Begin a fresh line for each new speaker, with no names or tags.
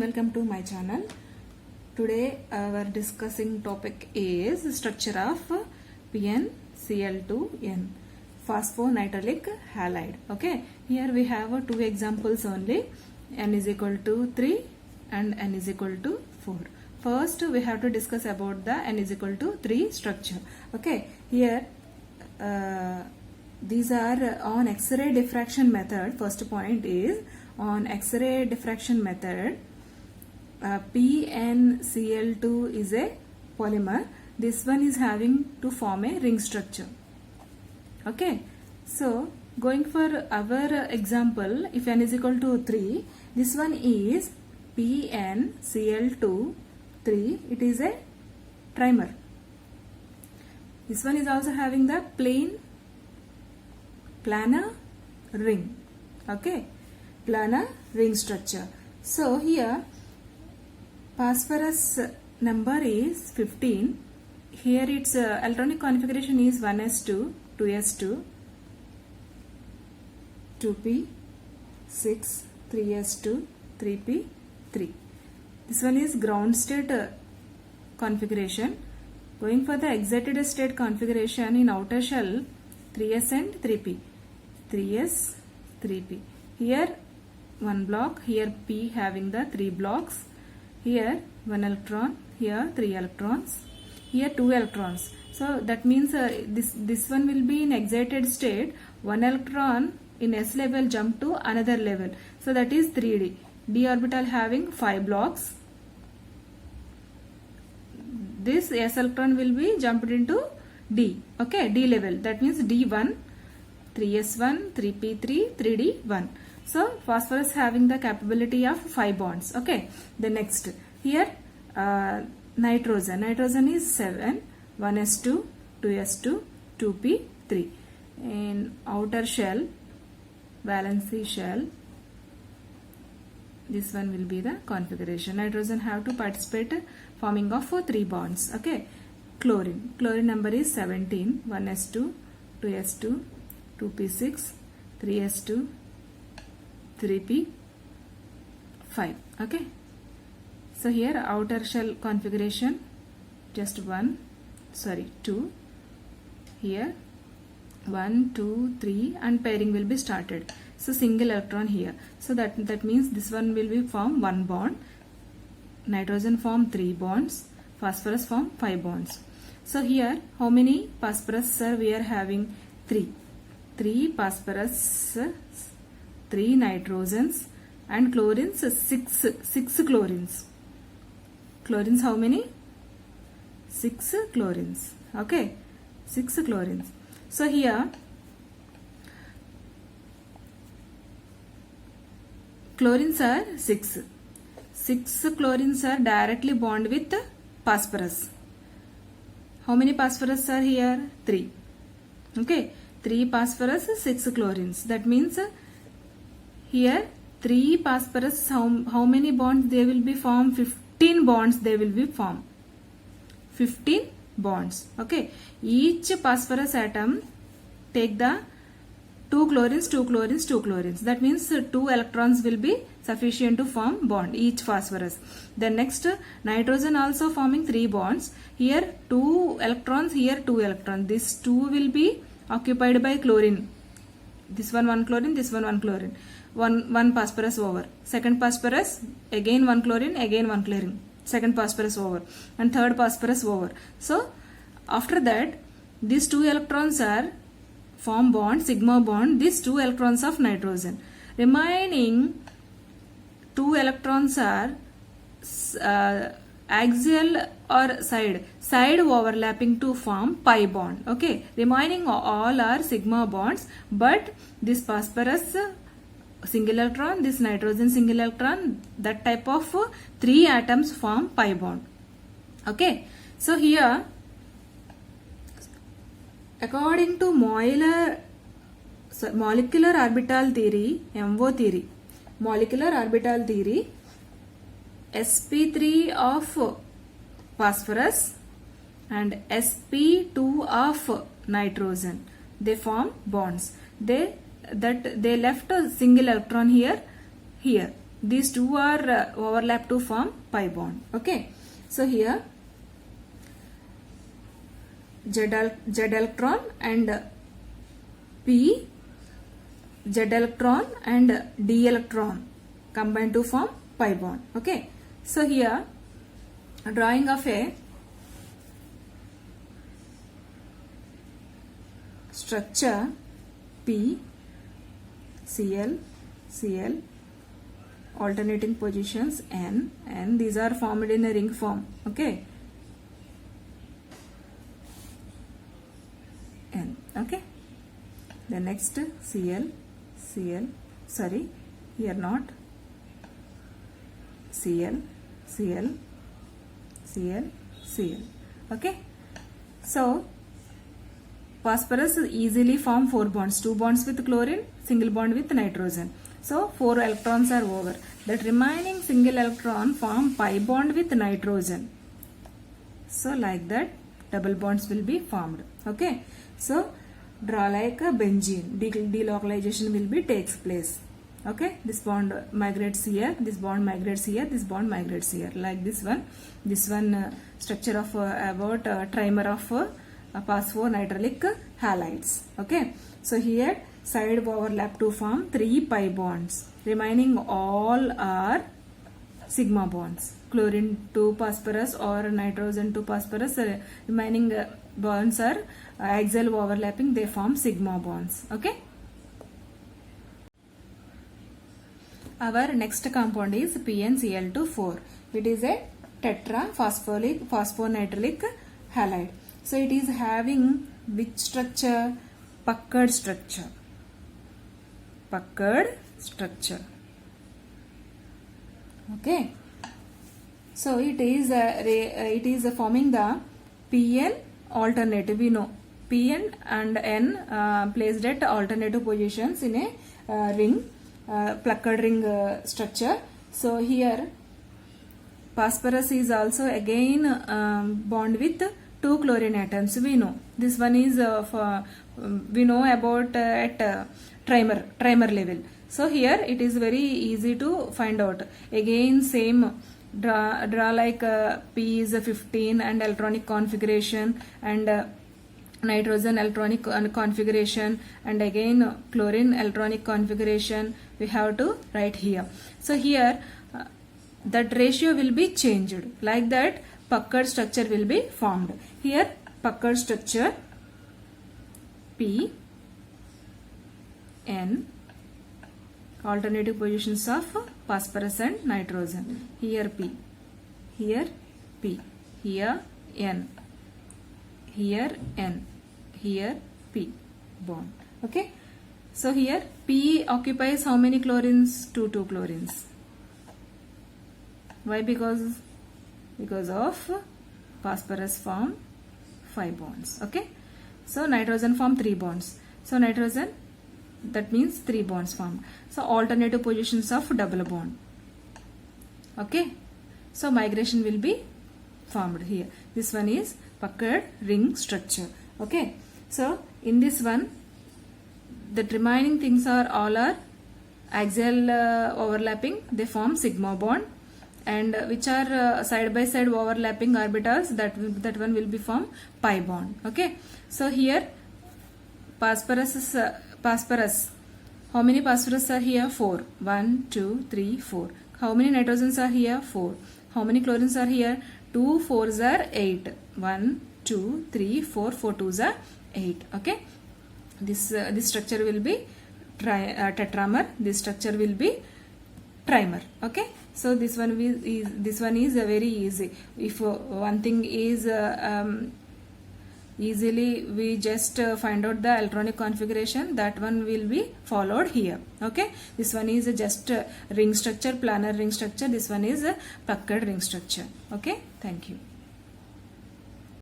welcome to my channel. Today our discussing topic is structure of PnCl2n, phosphonitrile halide. Okay, here we have two examples only, n is equal to 3 and n is equal to 4. First we have to discuss about the n is equal to 3 structure. Okay, here these are on X-ray diffraction method. First point is on X-ray diffraction method, PnCl2 is a polymer. This one is having to form a ring structure. Okay, so going for our example, if n is equal to 3, this one is PnCl2 3. It is a trimer. This one is also having the planar ring. Okay, planar ring structure. So here phosphorus number is 15. Here its electronic configuration is 1s2, 2s2, 2p, 6, 3s2, 3p, 3. This one is ground state configuration. Going for the excited state configuration in outer shell, 3s and 3p. 3s, 3p. Here one block, here p having the 3 blocks. Here 1 electron, here 3 electrons, here 2 electrons. So that means this one will be in excited state. 1 electron in s level jump to another level. So that is 3d. d orbital having 5 blocks. This s electron will be jumped into d. Okay, d level. That means d1, 3s1, 3p3, 3d1. So phosphorus having the capability of 5 bonds. Okay. The next here nitrogen. Nitrogen is 7, 1s2, 2s2, 2p3. In outer shell, valency shell, this one will be the configuration. Nitrogen have to participate forming of 3 bonds. Okay. Chlorine. Chlorine number is 17, 1s2, 2s2, 2p6, 3s2, 3p, 5. Okay. So here outer shell configuration just 2. Here 1, 2, 3 and pairing will be started. So single electron here. So that means this one will be form 1 bond. Nitrogen form 3 bonds. Phosphorus form 5 bonds. So here how many phosphorus, sir? We are having 3. 3 phosphorus, 3 nitrogens and chlorines 6 chlorines. Chlorines how many? 6 chlorines. Okay, 6 chlorines. So here chlorines are 6. 6 chlorines are directly bond with phosphorus. How many phosphorus are here? 3. Okay, 3 phosphorus, 6 chlorines. That means here 3 phosphorus, how many bonds they will be formed? 15 bonds they will be formed. 15 bonds. Okay. Each phosphorus atom take the 2 chlorines, 2 chlorines, 2 chlorines. That means 2 electrons will be sufficient to form bond each phosphorus. Then next nitrogen also forming 3 bonds. Here 2 electrons, here 2 electrons. This 2 will be occupied by chlorine. This one 1 chlorine, this one 1 chlorine. One phosphorus over. Second phosphorus, again 1 chlorine, again 1 chlorine. Second phosphorus over. And third phosphorus over. So after that, these 2 electrons are form bond, sigma bond, these 2 electrons of nitrogen. Remaining 2 electrons are axial or side overlapping to form pi bond. Okay, remaining all are sigma bonds, but this phosphorus single electron, this nitrogen single electron, that type of 3 atoms form pi bond. Okay, so here according to molecular orbital theory, MO theory, molecular orbital theory, sp3 of phosphorus and sp2 of nitrogen, they form bonds. They left a single electron here. these two are overlap to form pi bond. Okay, so here Z electron and P, Z electron and D electron combine to form pi bond. Okay, so here drawing of a structure P, Cl, Cl, alternating positions N, and these are formed in a ring form. Okay, N. Okay, the next Cl, Cl, sorry, here not Cl, Cl, Cl, Cl. Okay, so phosphorus easily form 4 bonds, 2 bonds with chlorine, single bond with nitrogen. So 4 electrons are over. That remaining single electron form pi bond with nitrogen. So like that double bonds will be formed. Okay, so draw like a benzene. Delocalization will be takes place. Okay, this bond migrates here, this bond migrates here, this bond migrates here, like this one. This one structure of about trimer of phosphonitrile halides. Okay, so here side overlap to form 3 pi bonds. Remaining all are sigma bonds. Chlorine to phosphorus or nitrogen to phosphorus, remaining bonds are axial overlapping, they form sigma bonds. Okay, our next compound is PnCl2,4. It is a tetraphosphonitrile halide. So it is having which structure? Puckered structure. Puckered structure. Okay. So it is forming the Pn alternative. We know Pn and N placed at alternative positions in a ring, puckered ring structure. So here phosphorus is also again bond with 2 chlorine atoms. We know this one is we know about at trimer level. So here it is very easy to find out. Again same draw like P is 15 and electronic configuration, and nitrogen electronic configuration, and again chlorine electronic configuration we have to write here. So here that ratio will be changed. Like that puckered structure will be formed. Here puckered structure P, N, alternative positions of phosphorus and nitrogen. Here P, here P, here N, here N, here P bond. Okay, so here P occupies how many chlorines? 2 chlorines. Why? Because of phosphorus form 5 bonds. Okay, so nitrogen form 3 bonds. So nitrogen, that means 3 bonds formed. So alternative positions of double bond. Okay, so migration will be formed here. This one is puckered ring structure. Okay, so in this one the remaining things are all are axial overlapping, they form sigma bond, and which are side by side overlapping orbitals, that one will be form pi bond. Okay, so here phosphorus, how many phosphorus are here? 4. 1, 2, 3, 4. How many nitrogens are here? 4. How many chlorines are here? 2 4s are 8. 1, 2, 3, 4. 4 2s are 8. Okay, this structure will be tetramer. This structure will be trimer. Okay, so this one is very easy. If one thing is easily we just find out the electronic configuration, that one will be followed here. Okay, this one is just ring structure, planar ring structure. This one is a puckered ring structure. Okay, thank you.